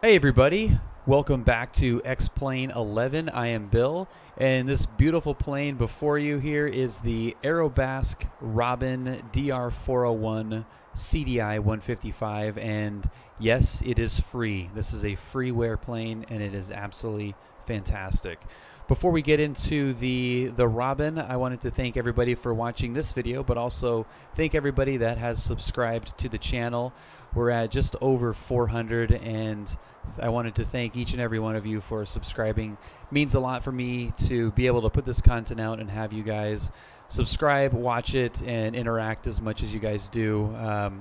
Hey everybody, welcome back to X-Plane 11. I am Bill, and this beautiful plane before you here is the Aerobask Robin DR401 CDI 155, and yes, it is free. This is a freeware plane, and it is absolutely fantastic. Before we get into the Robin, I wanted to thank everybody for watching this video, but also thank everybody that has subscribed to the channel. We're at just over 400, and I wanted to thank each and every one of you for subscribing. It means a lot for me to be able to put this content out and have you guys subscribe, watch it, and interact as much as you guys do. A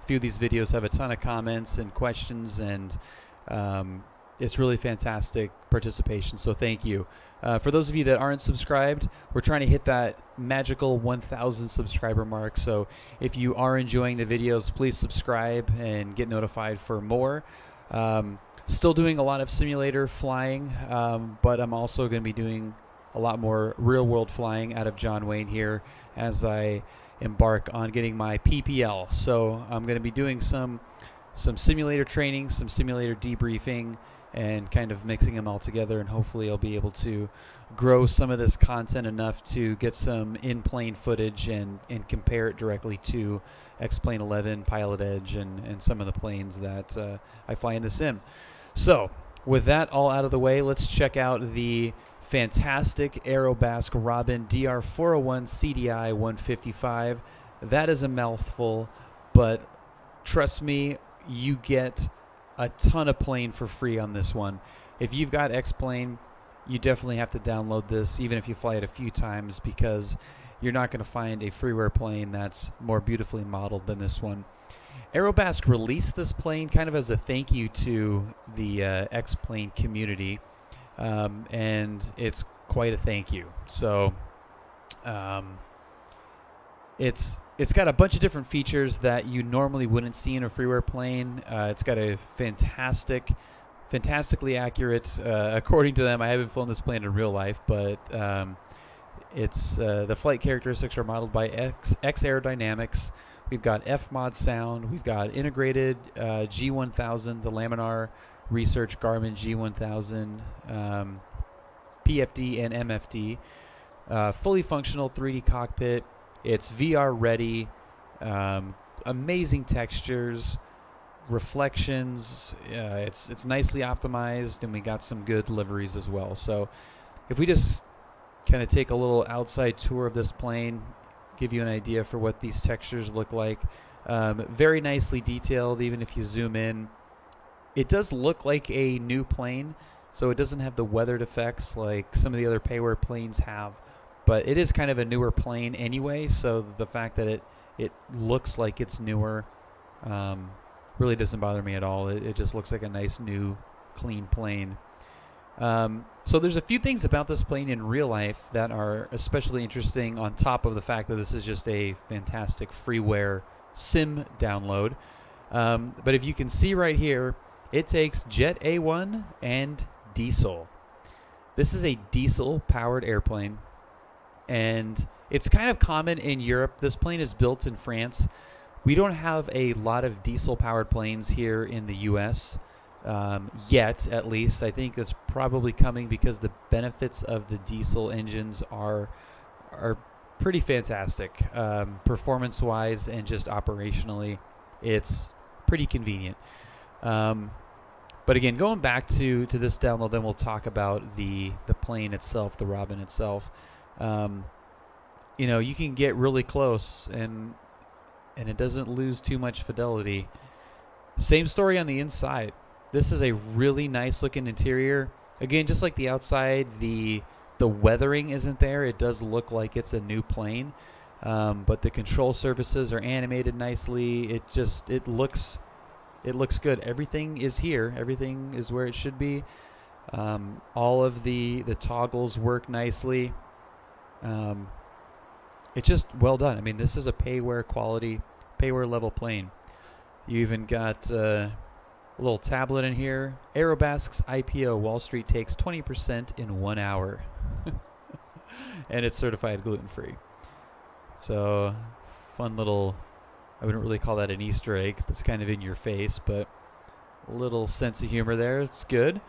few of these videos have a ton of comments and questions, and it's really fantastic participation, so thank you. For those of you that aren't subscribed, we're trying to hit that magical 1,000 subscriber mark, so if you are enjoying the videos, please subscribe and get notified for more. Still doing a lot of simulator flying, but I'm also going to be doing a lot more real-world flying out of John Wayne here as I embark on getting my PPL. So I'm going to be doing some simulator training, some simulator debriefing, and kind of mixing them all together, and hopefully I'll be able to grow some of this content enough to get some in-plane footage and compare it directly to X-Plane 11, Pilot Edge, and some of the planes that I fly in the sim. So with that all out of the way, let's check out the fantastic Aerobask Robin DR401 CDI 155. That is a mouthful, but trust me, you get a ton of plane for free on this one. If you've got X-Plane, you definitely have to download this, even if you fly it a few times, because you're not going to find a freeware plane that's more beautifully modeled than this one. Aerobask released this plane kind of as a thank you to the X-Plane community, and it's quite a thank you. So it's got a bunch of different features that you normally wouldn't see in a freeware plane. It's got a fantastically accurate, according to them. I haven't flown this plane in real life, but it's the flight characteristics are modeled by X Aerodynamics. We've got F-Mod sound. We've got integrated G1000, the Laminar Research Garmin G1000, PFD and MFD. Fully functional 3D cockpit. It's VR ready. Amazing textures, reflections. It's nicely optimized, and we got some good liveries as well. So if we just kind of take a little outside tour of this plane, give you an idea for what these textures look like. Very nicely detailed, even if you zoom in. It does look like a new plane, so it doesn't have the weathered effects like some of the other payware planes have, but it is kind of a newer plane anyway, so the fact that it looks like it's newer really doesn't bother me at all. It just looks like a nice new clean plane. So there's a few things about this plane in real life that are especially interesting, on top of the fact that this is just a fantastic freeware sim download. But if you can see right here, it takes Jet A1 and diesel. This is a diesel powered airplane, and it's kind of common in Europe. This plane is built in France. We don't have a lot of diesel powered planes here in the US. Yet, at least. I think it's probably coming because the benefits of the diesel engines are pretty fantastic, performance-wise and just operationally. It's pretty convenient. But again, going back to this download, then we'll talk about the plane itself, the Robin itself. You know, you can get really close, and it doesn't lose too much fidelity. Same story on the inside. This is a really nice looking interior. Again, just like the outside, the weathering isn't there. It does look like it's a new plane, but the control surfaces are animated nicely. It looks good. Everything is here. Everything is where it should be. All of the toggles work nicely. It's just well done. I mean, this is a payware quality, payware level plane. You even got a little tablet in here. Aerobask's IPO, Wall Street takes 20% in 1 hour. And it's certified gluten-free. So, fun little, I wouldn't really call that an Easter egg, 'cause that's kind of in your face, but Little sense of humor there. It's good.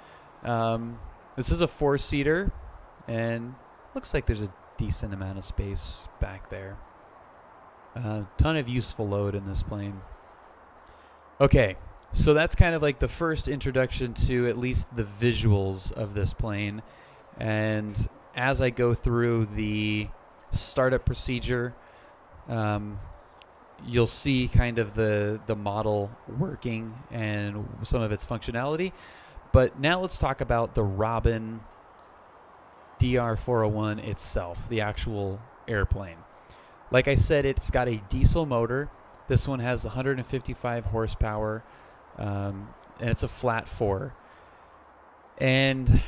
This is a 4-seater, and looks like there's a decent amount of space back there. Ton of useful load in this plane. Okay, so that's kind of like the first introduction to at least the visuals of this plane. And as I go through the startup procedure, you'll see kind of the model working and some of its functionality. But now let's talk about the Robin DR401 itself, the actual airplane. Like I said, it's got a diesel motor. This one has 155 horsepower, and it's a flat 4. And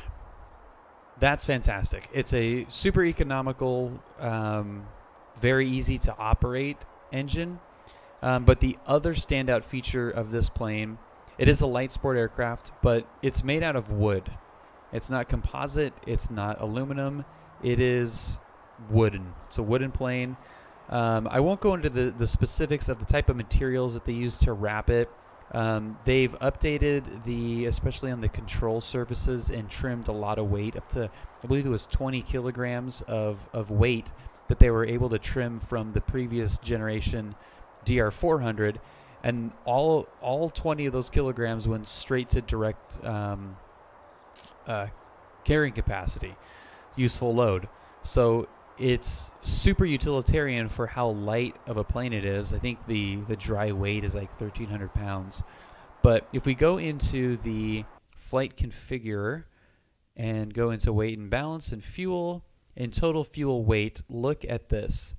that's fantastic. It's a super economical, very easy to operate engine. But the other standout feature of this plane, it is a light sport aircraft, but it's made out of wood. It's not composite. It's not aluminum. It is wooden. It's a wooden plane. I won't go into the specifics of the type of materials that they use to wrap it. They've updated especially on the control surfaces, and trimmed a lot of weight up to, I believe it was 20 kilograms of weight that they were able to trim from the previous generation DR400, and all 20 of those kilograms went straight to direct carrying capacity, useful load. So it's super utilitarian for how light of a plane it is. I think the dry weight is like 1,300 pounds. But if we go into the flight configurer and go into weight and balance and fuel and total fuel weight, look at this.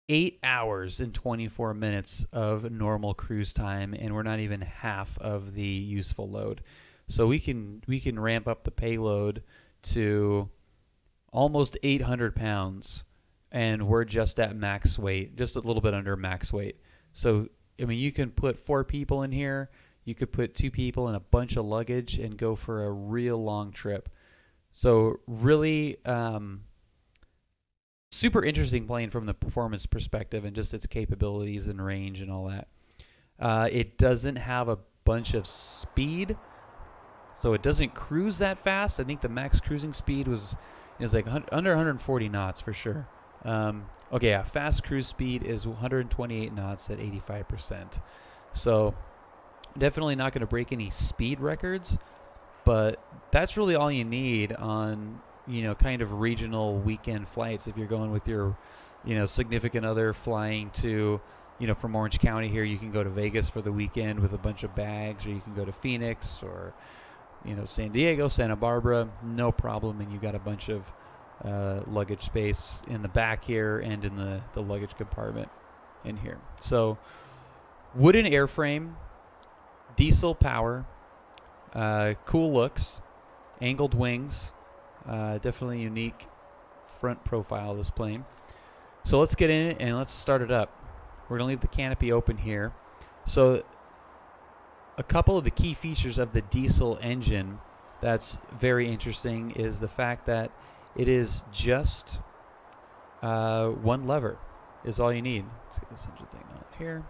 8 hours and 24 minutes of normal cruise time, and we're not even half of the useful load. So we can ramp up the payload to almost 800 pounds, and we're just at max weight, just a little bit under max weight. So, I mean, you can put 4 people in here, you could put 2 people and a bunch of luggage and go for a real long trip. So really super interesting plane from the performance perspective and just its capabilities and range and all that. It doesn't have a bunch of speed, so it doesn't cruise that fast. I think the max cruising speed was like under 140 knots for sure. Okay, yeah, fast cruise speed is 128 knots at 85%. So definitely not going to break any speed records, but that's really all you need on, you know, kind of regional weekend flights. If you're going with your, you know, significant other flying to, you know, from Orange County here, you can go to Vegas for the weekend with a bunch of bags, or you can go to Phoenix or, you know, San Diego, Santa Barbara, no problem. And you got a bunch of luggage space in the back here and in the luggage compartment in here. So wooden airframe, diesel power, cool looks, angled wings, definitely unique front profile of this plane. So let's get in it and let's start it up. We're going to leave the canopy open here. So a couple of the key features of the diesel engine that's very interesting is the fact that it is just one lever is all you need. Let's get this engine thing on here.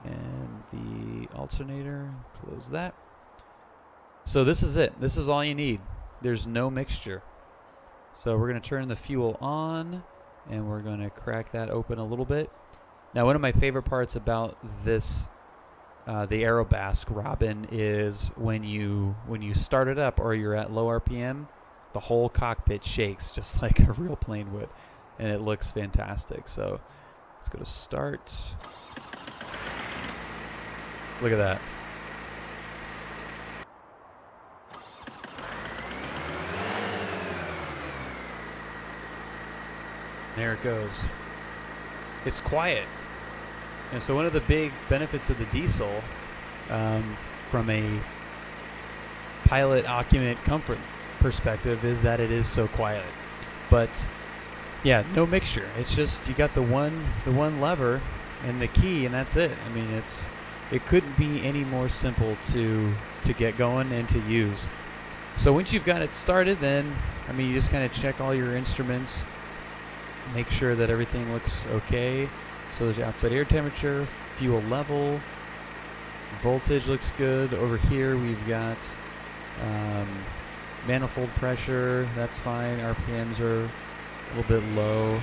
And the alternator, close that. So this is it. This is all you need. There's no mixture. So we're going to turn the fuel on, and we're going to crack that open a little bit. Now, one of my favorite parts about this, the Aerobask Robin, is when you start it up or you're at low RPM, the whole cockpit shakes just like a real plane would, and it looks fantastic. So let's go to start. Look at that. There it goes. It's quiet. And so one of the big benefits of the diesel, from a pilot occupant comfort perspective, is that it is so quiet. But yeah, no mixture. It's just you got the one lever and the key, and that's it. I mean, it couldn't be any more simple to get going and to use. So once you've got it started, then I mean, you just kind of check all your instruments, make sure that everything looks okay. So there's outside air temperature, fuel level, Voltage looks good. Over here we've got manifold pressure, that's fine. RPMs are a little bit low.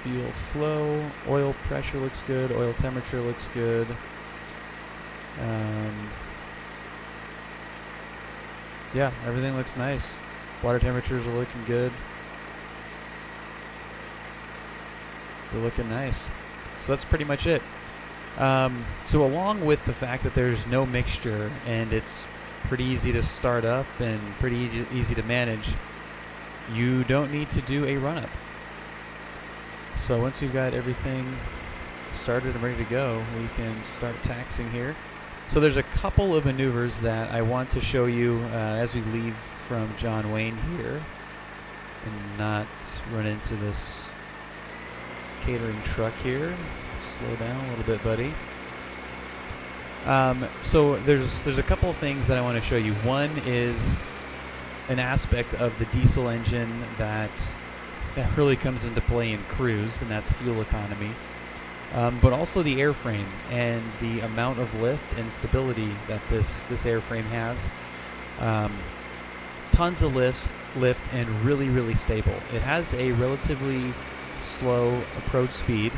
Fuel flow, oil pressure looks good, oil temperature looks good. Yeah, everything looks nice. Water temperatures are looking good. They're looking nice. So that's pretty much it. So along with the fact that there's no mixture and it's pretty easy to start up and pretty easy to manage, you don't need to do a run-up. So once we've got everything started and ready to go, we can start taxiing here. So there's a couple of maneuvers that I want to show you as we leave from John Wayne here and not run into this catering truck here. Slow down a little bit, buddy. So there's a couple of things that I want to show you. One is an aspect of the diesel engine that really comes into play in cruise, and that's fuel economy. But also the airframe and the amount of lift and stability that this airframe has. Tons of lift and really stable. It has a relatively slow approach speed,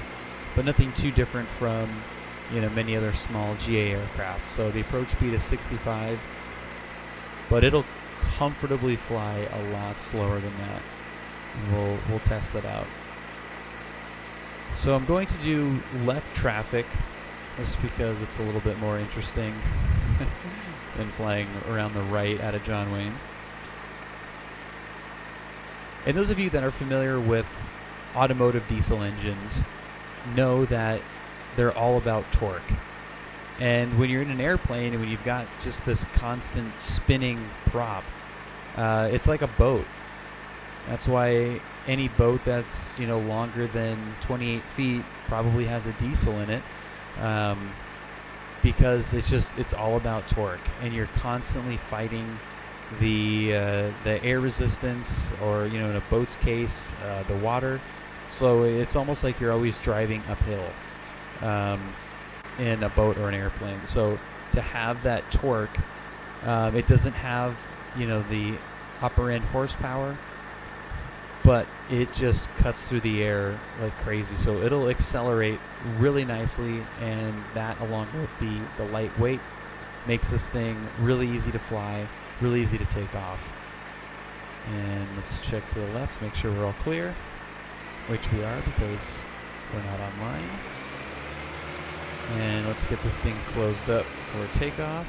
but nothing too different from many other small GA aircraft. So the approach speed is 65, but it'll comfortably fly a lot slower than that. And we'll test that out. So I'm going to do left traffic just because it's a little bit more interesting than flying around the right out of John Wayne. And those of you that are familiar with automotive diesel engines know that they're all about torque. And when you're in an airplane and when you've got just this constant spinning prop, it's like a boat. That's why any boat that's longer than 28 feet probably has a diesel in it, because it's all about torque, and you're constantly fighting the air resistance, or in a boat's case, the water. So it's almost like you're always driving uphill in a boat or an airplane. So to have that torque, it doesn't have the upper end horsepower, but it just cuts through the air like crazy. So it'll accelerate really nicely, and that, along with the lightweight, makes this thing really easy to fly, really easy to take off. And let's check to the left, make sure we're all clear, which we are because we're not online. And let's get this thing closed up for takeoff.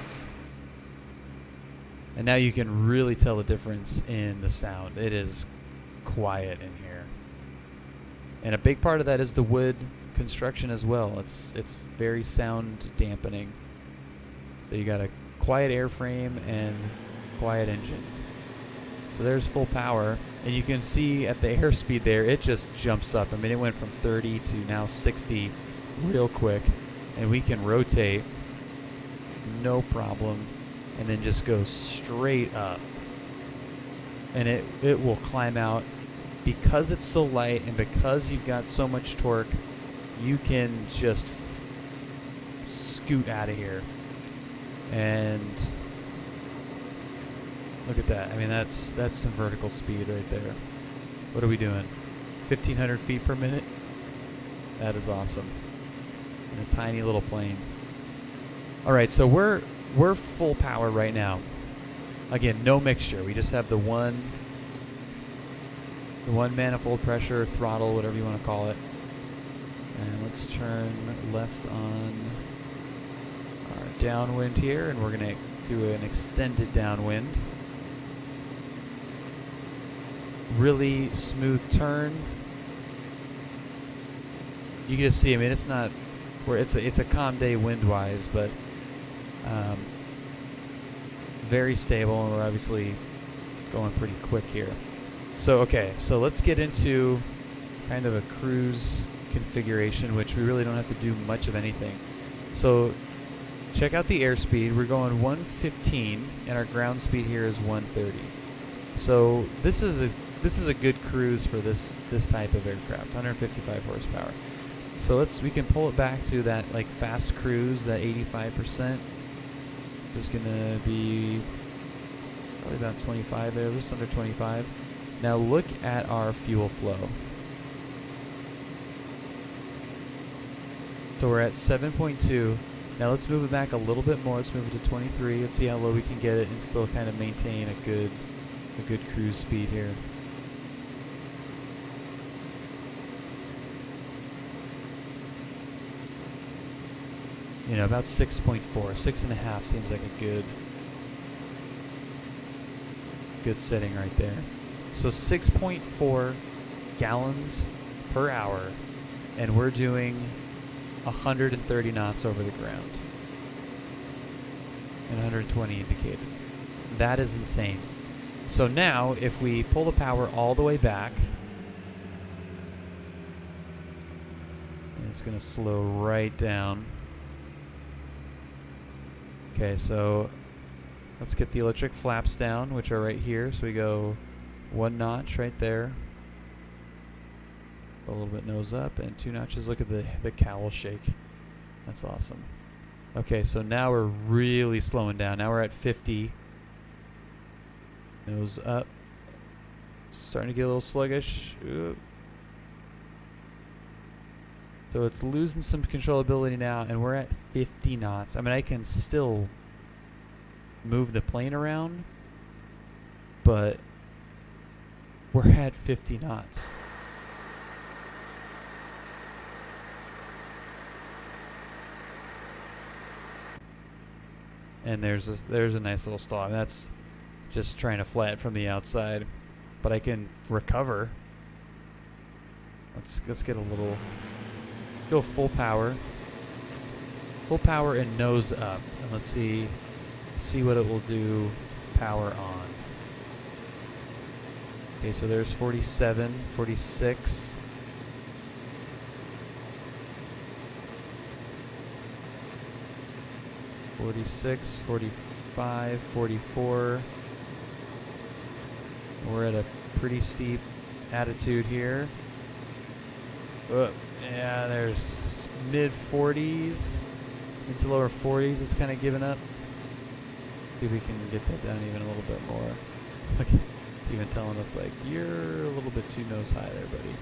And now you can really tell the difference in the sound. It is quiet in here, and a big part of that is the wood construction as well. It's very sound dampening. So you got a quiet airframe and quiet engine. So there's full power, and you can see at the airspeed there, it just jumps up. I mean, it went from 30 to now 60 real quick, and we can rotate no problem and then just go straight up. And it will climb out. Because it's so light and because you've got so much torque, you can just scoot out of here. And look at that. I mean, that's some vertical speed right there. What are we doing? 1,500 feet per minute? That is awesome. In a tiny little plane. All right, so we're full power right now. Again, no mixture. We just have the one manifold pressure, throttle, whatever you want to call it. And let's turn left on our downwind here, and we're going to do an extended downwind. Really smooth turn. You can just see, I mean, it's not where it's a calm day wind-wise, but very stable, and we're obviously going pretty quick here. So okay, so let's get into kind of a cruise configuration, which we really don't have to do much of anything. So check out the airspeed. We're going 115, and our ground speed here is 130. So this is a good cruise for this type of aircraft, 155 horsepower. So we can pull it back to that like fast cruise, that 85%. Just gonna be probably about 25 there, just under 25. Now look at our fuel flow. So we're at 7.2. Now let's move it back a little bit more. Let's move it to 23. Let's see how low we can get it and still kind of maintain a good cruise speed here. You know, about 6.4, 6.5 seems like a good setting right there. So 6.4 gallons per hour, and we're doing 130 knots over the ground, and 120 indicated. That is insane. So now, if we pull the power all the way back, and it's going to slow right down. Okay, so let's get the electric flaps down, which are right here. So we go 1 notch right there, a little bit nose up, and 2 notches. Look at the cowl shake. That's awesome. Okay, so now we're really slowing down. Now we're at 50. Nose up. Starting to get a little sluggish. Oop. So it's losing some controllability now, and we're at 50 knots. I mean, I can still move the plane around, but we're at 50 knots. And there's a nice little stall. I mean, that's just trying to fly it from the outside, but I can recover. Let's get a little. Let's go full power and nose up, and let's see what it will do. Power on. Okay, so there's 47, 46. .46, 45, 44. We're at a pretty steep attitude here. Yeah, there's mid 40s into lower 40s. It's kind of giving up. See if we can get that down even a little bit more. It's even telling us like, you're a little bit too nose high there, buddy.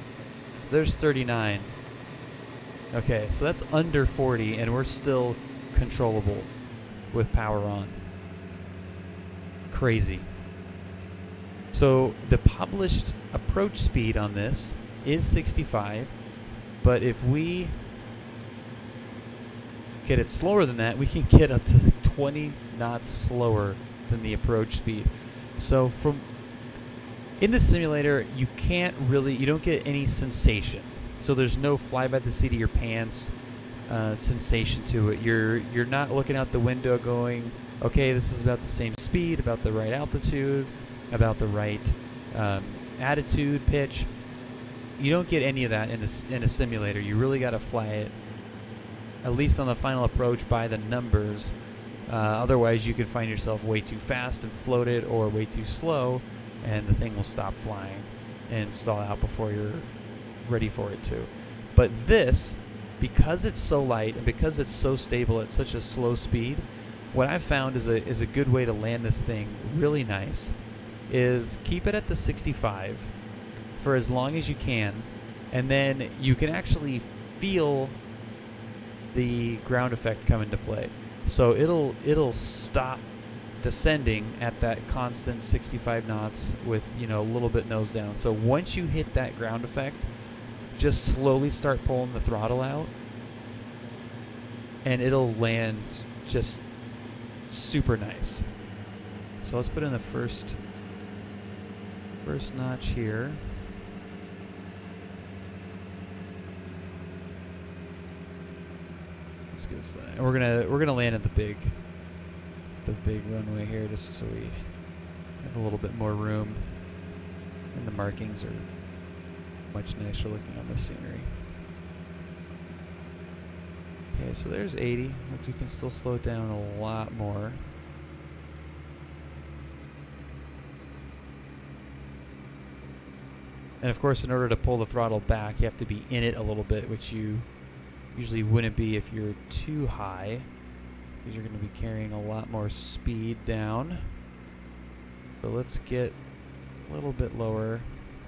So there's 39. Okay, so that's under 40, and we're still controllable with power on. Crazy. So the published approach speed on this is 65, but if we get it slower than that, we can get up to 20 knots slower than the approach speed. So in the simulator, you don't get any sensation. So there's no fly by the seat of your pants sensation to it. You're not looking out the window going, okay, this is about the same speed, about the right altitude, about the right attitude, pitch. You don't get any of that in a simulator. You really got to fly it, at least on the final approach, by the numbers. Otherwise, you could find yourself way too fast and float it, or way too slow, and the thing will stop flying and stall out before you're ready for it to. But this, because it's so light and because it's so stable at such a slow speed, what I've found is a good way to land this thing really nice is keep it at the 65 for as long as you can, and then you can actually feel the ground effect come into play. So it'll stop descending at that constant 65 knots with, you know, a little bit nose down. So once you hit that ground effect, just slowly start pulling the throttle out, and it'll land just super nice. So let's put in the first notch here. Let's get this done. And we're gonna land at the big runway here, just so we have a little bit more room, and the markings are much nicer looking on the scenery. Okay, so there's 80. But we can still slow it down a lot more. And of course, in order to pull the throttle back, you have to be in it a little bit, which you Usually wouldn't be if you're too high, because you're going to be carrying a lot more speed down. So let's get a little bit lower.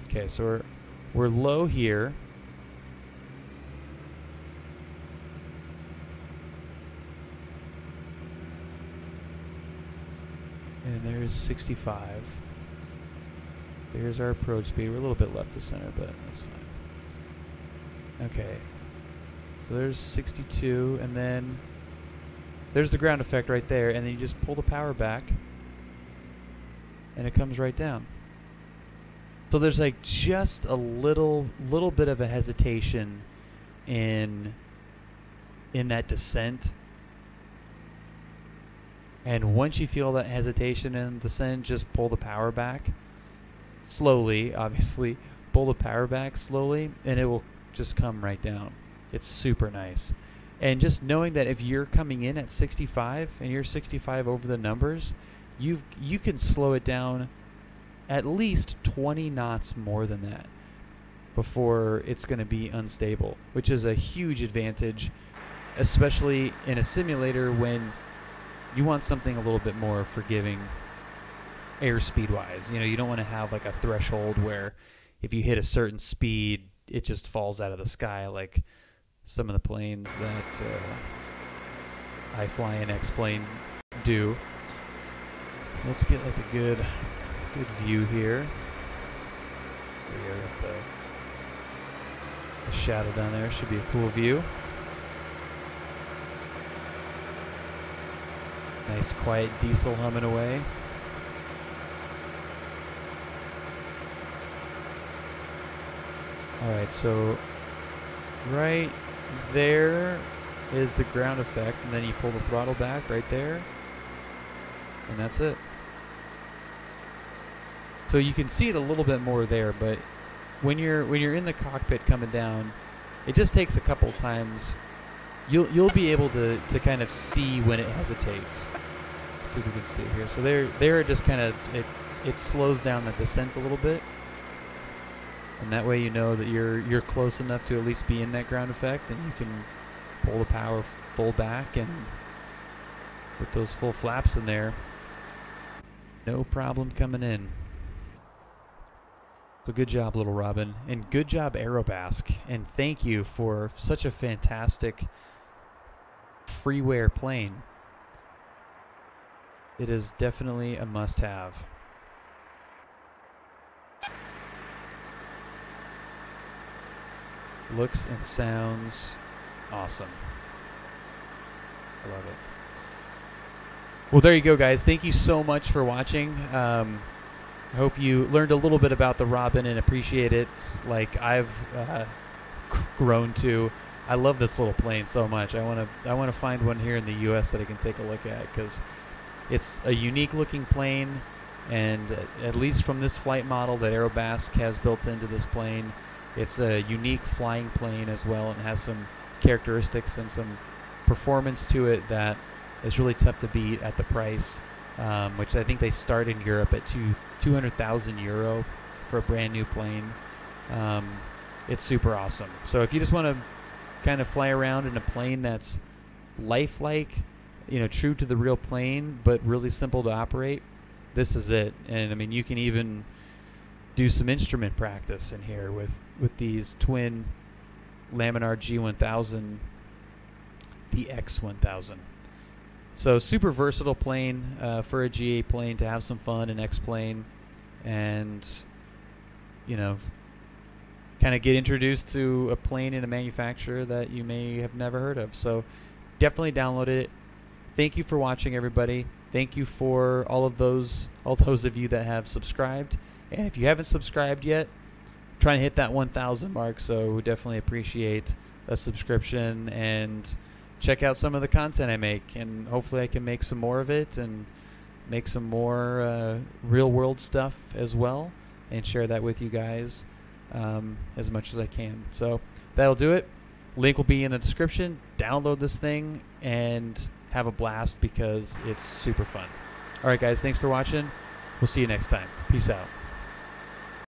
Okay, so we're low here. And there's 65. There's our approach speed. We're a little bit left to center, but that's fine. Okay. So there's 62, and then there's the ground effect right there, and then you just pull the power back, and it comes right down. So there's like just a little bit of a hesitation in that descent. And once you feel that hesitation in the descent, just pull the power back slowly, obviously. Pull the power back slowly, and it will just come right down. It's super nice. And just knowing that if you're coming in at 65 and you're 65 over the numbers, you can slow it down at least 20 knots more than that before it's going to be unstable, which is a huge advantage, especially in a simulator when you want something a little bit more forgiving airspeed wise. You know, you don't want to have like a threshold where if you hit a certain speed, it just falls out of the sky like some of the planes that I fly in X-Plane do. Let's get like a good view here. There, the shadow down there should be a cool view. Nice quiet diesel humming away. Alright, so right there is the ground effect, and then you pull the throttle back right there, and that's it. So you can see it a little bit more there, but when you're in the cockpit coming down, it just takes a couple times. You'll be able to kind of see when it hesitates. See if we can see it here. So there it just kind of it slows down the descent a little bit, and that way you know that you're close enough to at least be in that ground effect, and you can pull the power full back, and with those full flaps in there, no problem coming in. So good job, Little Robin, and good job, Aerobask, and thank you for such a fantastic Freeware plane. It is definitely a must-have. Looks and sounds awesome. I love it. Well, there you go, guys. Thank you so much for watching. I hope you learned a little bit about the Robin and appreciate it like I've grown to. I love this little plane so much. I want to find one here in the U.S. that I can take a look at, because it's a unique looking plane, and at least from this flight model that Aerobask has built into this plane, it's a unique flying plane as well, and has some characteristics and some performance to it that is really tough to beat at the price, which I think they start in Europe at 200,000 euro for a brand new plane. It's super awesome. So if you just want to kind of fly around in a plane that's lifelike, you know, true to the real plane, but really simple to operate, this is it. And I mean, you can even do some instrument practice in here with these twin Laminar G1000, the X1000. So super versatile plane for a GA plane to have some fun, an X-plane, and you know, kind of get introduced to a plane in a manufacturer that you may have never heard of. So definitely download it. Thank you for watching, everybody. Thank you for all those of you that have subscribed. And if you haven't subscribed yet, I'm trying to hit that 1,000 mark, so we definitely appreciate a subscription, and check out some of the content I make, and hopefully I can make some more of it and make some more real-world stuff as well, and share that with you guys as much as I can. So that'll do it. Link will be in the description. Download this thing and have a blast, because it's super fun. All right, guys, thanks for watching. We'll see you next time. Peace out.